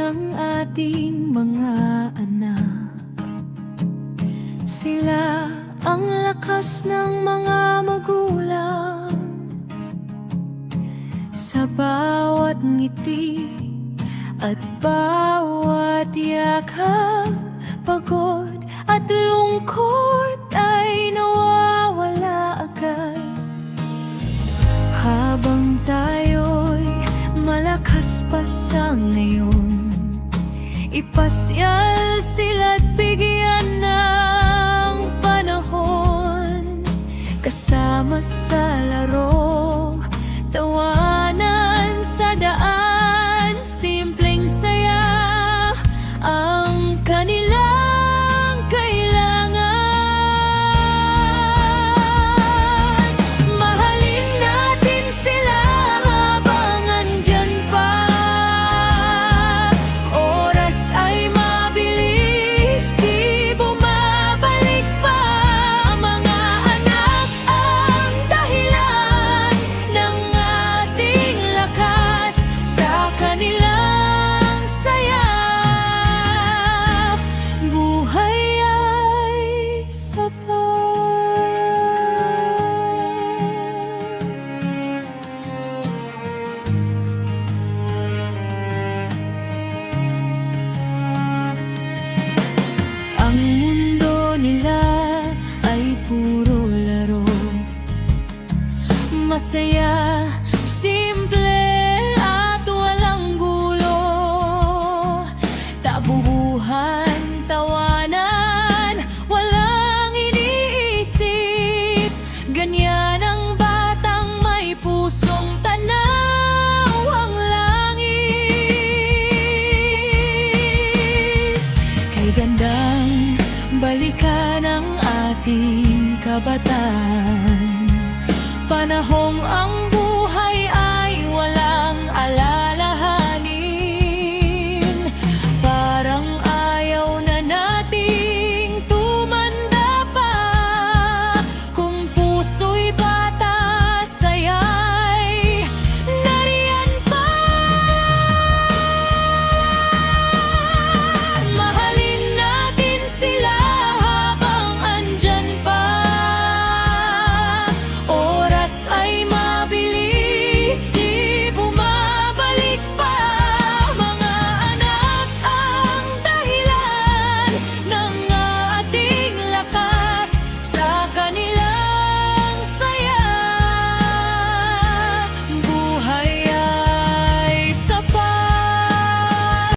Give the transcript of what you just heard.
ng ating mga anak. Sila ang lakas ng mga magulang. Sa bawat ngiti at bawat yakap, pagod at lungkot ay nawawala agad. Habang tayo'y malakas pa sa ngayon, ipasyal sila't bigyan ng panahon. Kasama sa laro, tawanan sa daan, simpleng saya ang kanilang kailangan. Mahalin natin sila habang andyan pa. Oras ay mabilis, di bumabalik pa. Ang mga anak ang dahilan ng ating lakas, sa kanilang saya buhay ay sapat. Ang mundo nila ay puro laro, masaya, simple at walang gulo. Tabubuhan, tawanan, walang iniisip. Ganyan ang batang may pusong tanaw ang langit. Kay gandang balikan ang ating kabataan.